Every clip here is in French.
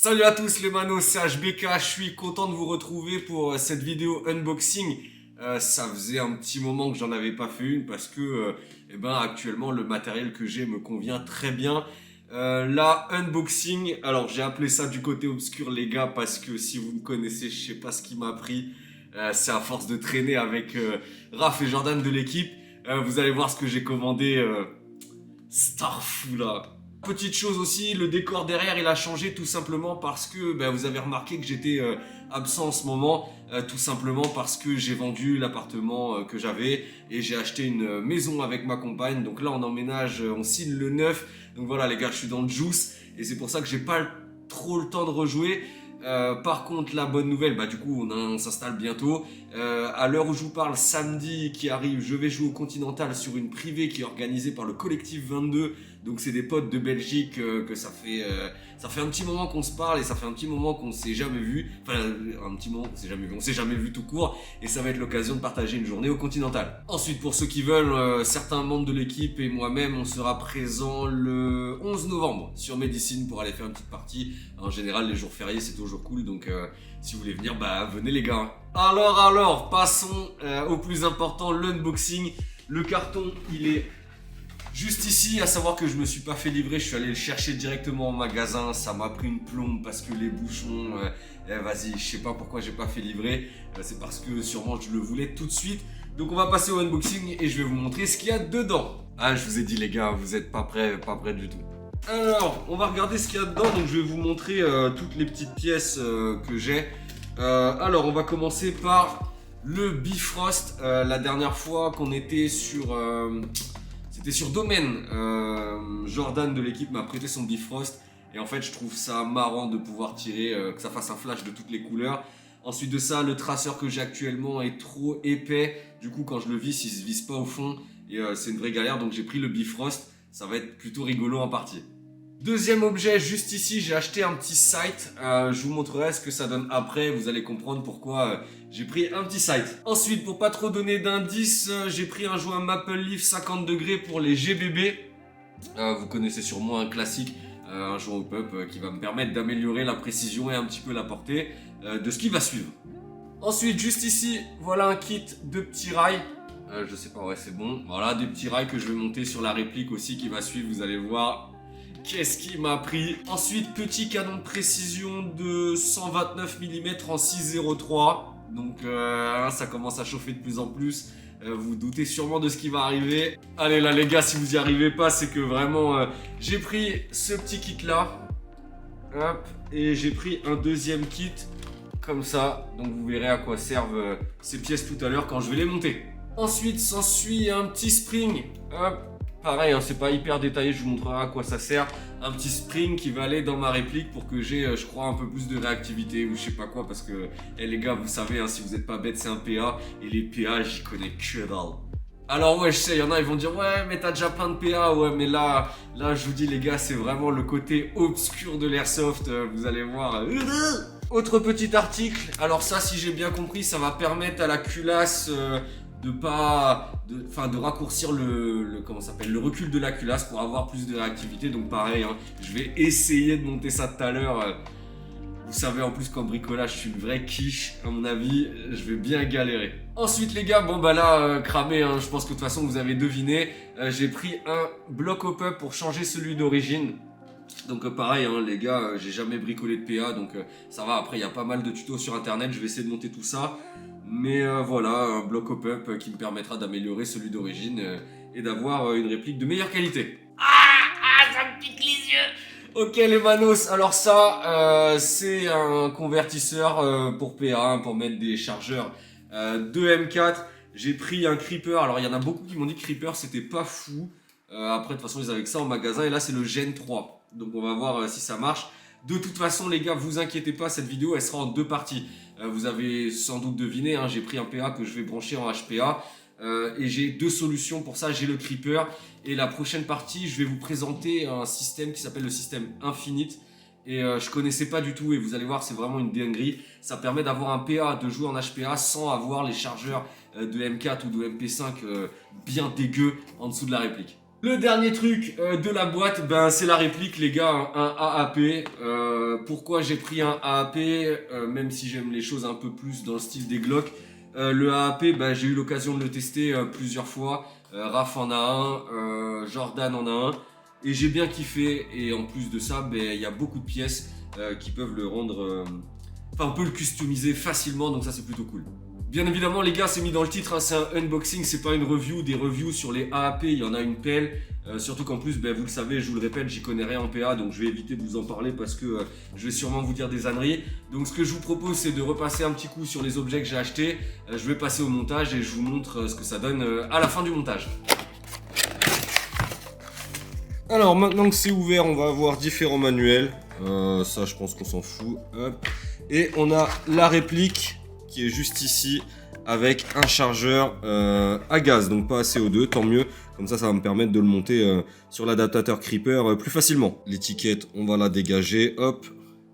Salut à tous les manos, c'est HBK, je suis content de vous retrouver pour cette vidéo unboxing. Ça faisait un petit moment que j'en avais pas fait une parce que actuellement le matériel que j'ai me convient très bien. Là, unboxing, alors j'ai appelé ça du côté obscur les gars parce que si vous me connaissez, je sais pas ce qui m'a pris. C'est à force de traîner avec Raph et Jordan de l'équipe. Vous allez voir ce que j'ai commandé. Starfou là. Petite chose aussi, le décor derrière il a changé tout simplement parce que vous avez remarqué que j'étais absent en ce moment, tout simplement parce que j'ai vendu l'appartement que j'avais et j'ai acheté une maison avec ma compagne. Donc là on emménage, on signe le 9. Donc voilà les gars, je suis dans le juice et c'est pour ça que j'ai pas trop le temps de rejouer. Par contre la bonne nouvelle, du coup on s'installe bientôt. À l'heure où je vous parle, samedi qui arrive, je vais jouer au Continental sur une privée qui est organisée par le collectif 22. Donc c'est des potes de Belgique que ça fait un petit moment qu'on se parle et ça fait un petit moment qu'on s'est jamais vu. Enfin un petit moment qu'on s'est jamais vu, on s'est jamais vu tout court et ça va être l'occasion de partager une journée au Continental. Ensuite pour ceux qui veulent, certains membres de l'équipe et moi-même on sera présents le 11 novembre sur Médicine pour aller faire une petite partie. En général les jours fériés c'est toujours cool donc si vous voulez venir venez les gars. Alors passons au plus important, l'unboxing. Le carton il est juste ici, à savoir que je me suis pas fait livrer, je suis allé le chercher directement en magasin, ça m'a pris une plombe parce que les bouchons, vas-y, je sais pas pourquoi j'ai pas fait livrer, c'est parce que sûrement je le voulais tout de suite. Donc on va passer au unboxing et je vais vous montrer ce qu'il y a dedans. Ah, je vous ai dit les gars, vous êtes pas prêts du tout. Alors, on va regarder ce qu'il y a dedans, donc je vais vous montrer toutes les petites pièces que j'ai. Alors, on va commencer par le Bifrost. La dernière fois qu'on était sur... C'était sur Domaine. Jordan de l'équipe m'a prêté son Bifrost. Et en fait, je trouve ça marrant de pouvoir tirer, que ça fasse un flash de toutes les couleurs. Ensuite de ça, le traceur que j'ai actuellement est trop épais. Du coup, quand je le visse, il se visse pas au fond. Et c'est une vraie galère. Donc j'ai pris le Bifrost. Ça va être plutôt rigolo en partie. Deuxième objet, juste ici, j'ai acheté un petit sight. Je vous montrerai ce que ça donne après. Vous allez comprendre pourquoi j'ai pris un petit sight. Ensuite, pour pas trop donner d'indices, j'ai pris un joint Maple Leaf 50 degrés pour les GBB. Vous connaissez sûrement un classique, un joint au pup qui va me permettre d'améliorer la précision et un petit peu la portée de ce qui va suivre. Ensuite, juste ici, voilà un kit de petits rails. Je sais pas, ouais, c'est bon. Voilà, des petits rails que je vais monter sur la réplique aussi qui va suivre, vous allez voir. Qu'est-ce qui m'a pris? Ensuite, petit canon de précision de 129 mm en 603. Donc ça commence à chauffer de plus en plus. Vous doutez sûrement de ce qui va arriver. Allez là les gars, si vous n'y arrivez pas, c'est que vraiment j'ai pris ce petit kit là. Hop, et j'ai pris un deuxième kit comme ça. Donc vous verrez à quoi servent ces pièces tout à l'heure quand je vais les monter. Ensuite s'ensuit un petit spring. Hop. Pareil, c'est pas hyper détaillé, je vous montrerai à quoi ça sert. Un petit spring qui va aller dans ma réplique pour que j'ai, je crois, un peu plus de réactivité ou je sais pas quoi. Parce que, les gars, vous savez, si vous êtes pas bêtes, c'est un PA. Et les PA, j'y connais que dalle. Alors ouais, je sais, il y en a, ils vont dire, ouais, mais t'as déjà plein de PA. Ouais, mais là, je vous dis, les gars, c'est vraiment le côté obscur de l'airsoft. Vous allez voir. Autre petit article. Alors ça, si j'ai bien compris, ça va permettre à la culasse... de raccourcir le recul de la culasse pour avoir plus de réactivité. Donc pareil, je vais essayer de monter ça tout à l'heure. Vous savez en plus qu'en bricolage je suis une vraie quiche. À mon avis je vais bien galérer. Ensuite les gars, cramé, je pense que de toute façon vous avez deviné. J'ai pris un bloc au pup pour changer celui d'origine. Donc pareil les gars, j'ai jamais bricolé de PA donc ça va. Après il y a pas mal de tutos sur internet, je vais essayer de monter tout ça. Mais voilà, un bloc up qui me permettra d'améliorer celui d'origine et d'avoir une réplique de meilleure qualité. Ça me pique les yeux. Ok les manos, alors ça c'est un convertisseur pour PA, pour mettre des chargeurs de M4. J'ai pris un Creeper, alors il y en a beaucoup qui m'ont dit que Creeper c'était pas fou. Après de toute façon ils avaient que ça en magasin et là c'est le Gen 3. Donc on va voir si ça marche. De toute façon les gars, vous inquiétez pas, cette vidéo elle sera en deux parties. Vous avez sans doute deviné, j'ai pris un PA que je vais brancher en HPA. Et j'ai deux solutions pour ça, j'ai le Creeper. Et la prochaine partie, je vais vous présenter un système qui s'appelle le système Infinite. Et je connaissais pas du tout et vous allez voir, c'est vraiment une dinguerie. Ça permet d'avoir un PA, de jouer en HPA sans avoir les chargeurs de M4 ou de MP5 bien dégueux en dessous de la réplique. Le dernier truc de la boîte, ben, c'est la réplique les gars, un AAP. Pourquoi j'ai pris un AAP, même si j'aime les choses un peu plus dans le style des Glock. Le AAP, ben, j'ai eu l'occasion de le tester plusieurs fois. Raph en a un, Jordan en a un. Et j'ai bien kiffé. Et en plus de ça, ben, il y a beaucoup de pièces qui peuvent le rendre... Enfin, on peut le customiser facilement, donc ça c'est plutôt cool. Bien évidemment les gars, c'est mis dans le titre, hein, c'est un unboxing, c'est pas une review. Des reviews sur les AAP, il y en a une pelle. Surtout qu'en plus, ben, vous le savez, je vous le répète, j'y connais rien en PA, donc je vais éviter de vous en parler parce que je vais sûrement vous dire des âneries. Donc ce que je vous propose, c'est de repasser un petit coup sur les objets que j'ai achetés. Je vais passer au montage et je vous montre ce que ça donne à la fin du montage. Alors maintenant que c'est ouvert, on va avoir différents manuels. Ça, je pense qu'on s'en fout. Hop. Et on a la réplique qui est juste ici avec un chargeur à gaz, donc pas à CO2, tant mieux. Comme ça va me permettre de le monter sur l'adaptateur Creeper plus facilement. L'étiquette, on va la dégager, hop.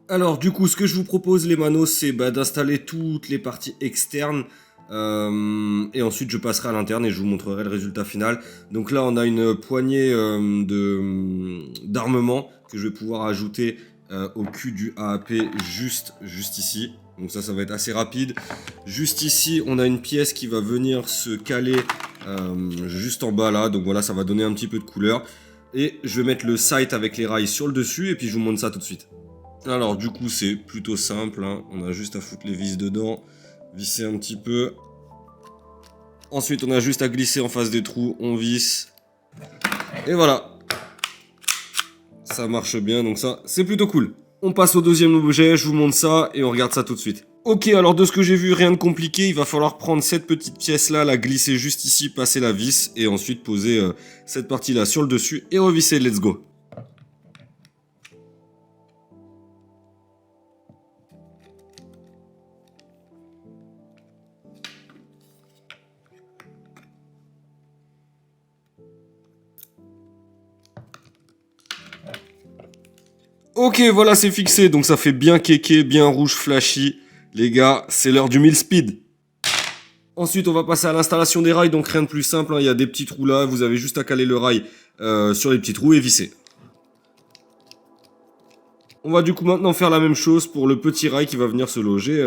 Alors du coup, ce que je vous propose les manos, c'est d'installer toutes les parties externes. Et ensuite je passerai à l'interne et je vous montrerai le résultat final. Donc là on a une poignée d'armement que je vais pouvoir ajouter au cul du AAP juste ici. Donc ça va être assez rapide. Juste ici on a une pièce qui va venir se caler juste en bas là. Donc voilà, ça va donner un petit peu de couleur. Et je vais mettre le sight avec les rails sur le dessus et puis je vous montre ça tout de suite. Alors du coup c'est plutôt simple, hein. On a juste à foutre les vis dedans, visser un petit peu. Ensuite on a juste à glisser en face des trous, on visse. Et voilà. Ça marche bien, donc ça c'est plutôt cool. On passe au deuxième objet, je vous montre ça et on regarde ça tout de suite. Ok, alors de ce que j'ai vu, rien de compliqué, il va falloir prendre cette petite pièce là, la glisser juste ici, passer la vis et ensuite poser cette partie là sur le dessus et revisser, let's go. Ok, voilà, c'est fixé, donc ça fait bien kéké, bien rouge flashy. Les gars, c'est l'heure du 1000 speed. Ensuite, on va passer à l'installation des rails, donc rien de plus simple, hein. Il y a des petits trous là, vous avez juste à caler le rail sur les petits trous et visser. On va du coup maintenant faire la même chose pour le petit rail qui va venir se loger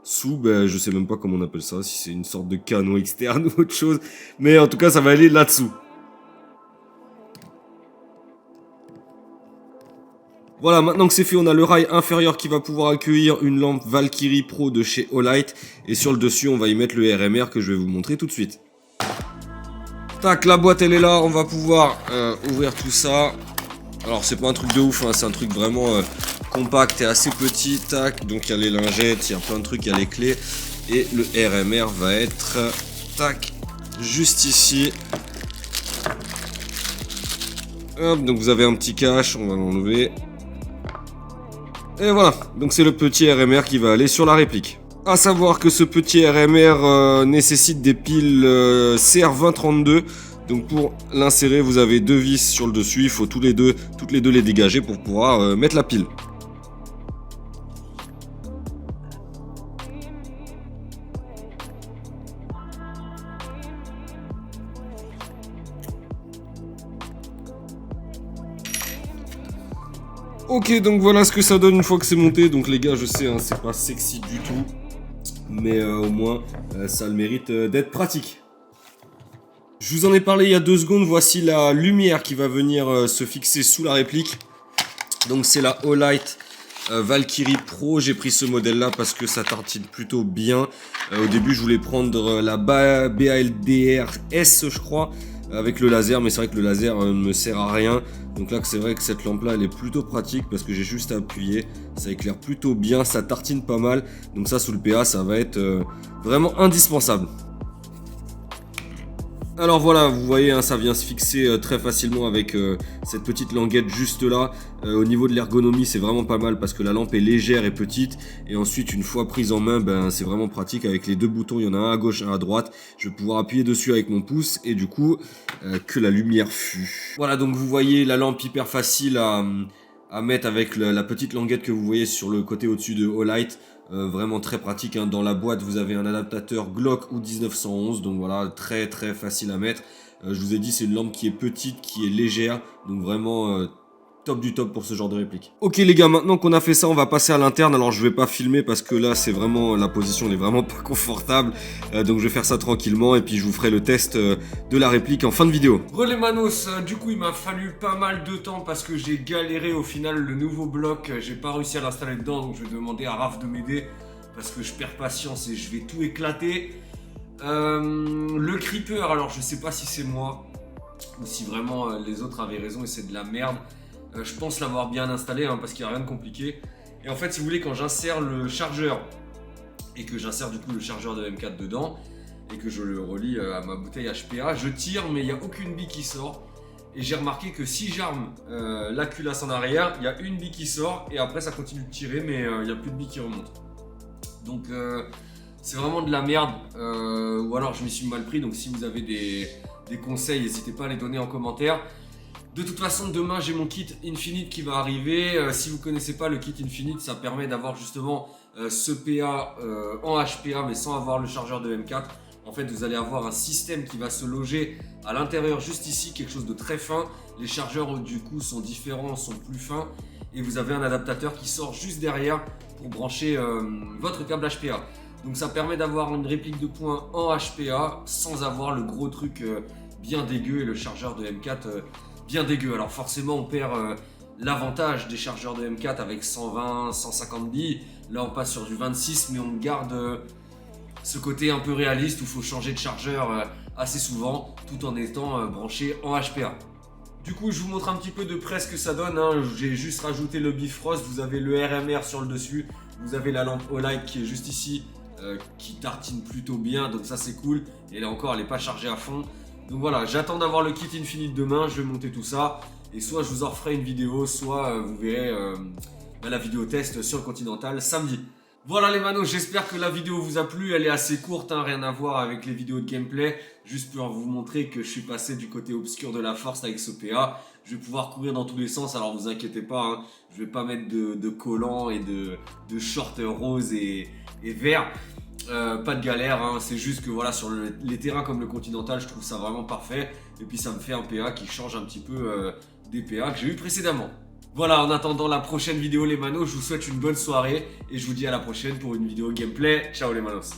sous, je sais même pas comment on appelle ça, si c'est une sorte de canot externe ou autre chose. Mais en tout cas, ça va aller là-dessous. Voilà, maintenant que c'est fait, on a le rail inférieur qui va pouvoir accueillir une lampe Valkyrie Pro de chez Olight. Et sur le dessus, on va y mettre le RMR que je vais vous montrer tout de suite. Tac, la boîte elle est là, on va pouvoir ouvrir tout ça. Alors c'est pas un truc de ouf, hein, c'est un truc vraiment compact et assez petit. Tac, donc il y a les lingettes, il y a plein de trucs, il y a les clés. Et le RMR va être, tac, juste ici. Hop, donc vous avez un petit cache, on va l'enlever. Et voilà, donc c'est le petit RMR qui va aller sur la réplique. A savoir que ce petit RMR nécessite des piles CR2032. Donc pour l'insérer, vous avez deux vis sur le dessus. Il faut toutes les deux les dégager pour pouvoir mettre la pile. Ok, donc voilà ce que ça donne une fois que c'est monté. Donc les gars, je sais, hein, c'est pas sexy du tout. Mais au moins, ça a le mérite d'être pratique. Je vous en ai parlé il y a 2 secondes. Voici la lumière qui va venir se fixer sous la réplique. Donc c'est la Olight Valkyrie Pro. J'ai pris ce modèle là parce que ça tartine plutôt bien. Au début, je voulais prendre la BALDR S, je crois, avec le laser, mais c'est vrai que le laser ne me sert à rien. Donc là, c'est vrai que cette lampe là elle est plutôt pratique parce que j'ai juste à appuyer, ça éclaire plutôt bien, ça tartine pas mal. Donc ça, sous le PA, ça va être vraiment indispensable. Alors voilà, vous voyez, hein, ça vient se fixer très facilement avec cette petite languette juste là. Au niveau de l'ergonomie, c'est vraiment pas mal parce que la lampe est légère et petite. Et ensuite, une fois prise en main, c'est vraiment pratique avec les deux boutons. Il y en a un à gauche, un à droite. Je vais pouvoir appuyer dessus avec mon pouce et du coup, que la lumière fût. Voilà, donc vous voyez la lampe hyper facile à à mettre avec la petite languette que vous voyez sur le côté au-dessus de Olight. Vraiment très pratique, hein. Dans la boîte vous avez un adaptateur Glock ou 1911, donc voilà, très très facile à mettre. Je vous ai dit, c'est une lampe qui est petite, qui est légère, donc vraiment top du top pour ce genre de réplique. Ok les gars, maintenant qu'on a fait ça, on va passer à l'interne. Alors je vais pas filmer parce que là c'est vraiment, la position n'est vraiment pas confortable, donc je vais faire ça tranquillement et puis je vous ferai le test de la réplique en fin de vidéo. Relais Manos, du coup il m'a fallu pas mal de temps parce que j'ai galéré au final. Le nouveau bloc, j'ai pas réussi à l'installer dedans, donc je vais demander à Raph de m'aider parce que je perds patience et je vais tout éclater. Le creeper, alors je sais pas si c'est moi ou si vraiment les autres avaient raison et c'est de la merde. Je pense l'avoir bien installé, hein, parce qu'il n'y a rien de compliqué. Et en fait, si vous voulez, quand j'insère le chargeur et que j'insère du coup le chargeur de M4 dedans et que je le relie à ma bouteille HPA, je tire mais il n'y a aucune bille qui sort. Et j'ai remarqué que si j'arme la culasse en arrière, il y a une bille qui sort et après ça continue de tirer mais il n'y a plus de bille qui remonte. Donc c'est vraiment de la merde, ou alors je m'y suis mal pris. Donc si vous avez des conseils, n'hésitez pas à les donner en commentaire. De toute façon, demain j'ai mon kit Infinite qui va arriver. Si vous ne connaissez pas le kit Infinite, ça permet d'avoir justement ce PA en HPA mais sans avoir le chargeur de M4. En fait, vous allez avoir un système qui va se loger à l'intérieur juste ici, quelque chose de très fin. Les chargeurs du coup sont différents, sont plus fins. Et vous avez un adaptateur qui sort juste derrière pour brancher votre câble HPA. Donc ça permet d'avoir une réplique de points en HPA sans avoir le gros truc bien dégueu et le chargeur de M4 bien dégueu. Alors forcément on perd l'avantage des chargeurs de M4 avec 120, 150 billes. Là on passe sur du 26 mais on garde ce côté un peu réaliste où il faut changer de chargeur assez souvent tout en étant branché en HPA. Du coup je vous montre un petit peu de près ce que ça donne, hein. J'ai juste rajouté le Bifrost, vous avez le RMR sur le dessus, vous avez la lampe Olight qui est juste ici, qui tartine plutôt bien, donc ça c'est cool. Et là encore elle n'est pas chargée à fond. Donc voilà, j'attends d'avoir le kit Infinite demain, je vais monter tout ça. Et soit je vous en referai une vidéo, soit vous verrez la vidéo test sur le Continental samedi. Voilà les manos, j'espère que la vidéo vous a plu. Elle est assez courte, hein, rien à voir avec les vidéos de gameplay. Juste pour vous montrer que je suis passé du côté obscur de la force avec ce PA. Je vais pouvoir courir dans tous les sens, alors vous inquiétez pas, hein, je vais pas mettre de collants et de shorts roses et verts. Pas de galère, hein. C'est juste que voilà, sur les terrains comme le Continental, je trouve ça vraiment parfait. Et puis ça me fait un PA qui change un petit peu des PA que j'ai eu précédemment. Voilà, en attendant la prochaine vidéo les manos, je vous souhaite une bonne soirée et je vous dis à la prochaine pour une vidéo gameplay. Ciao les manos.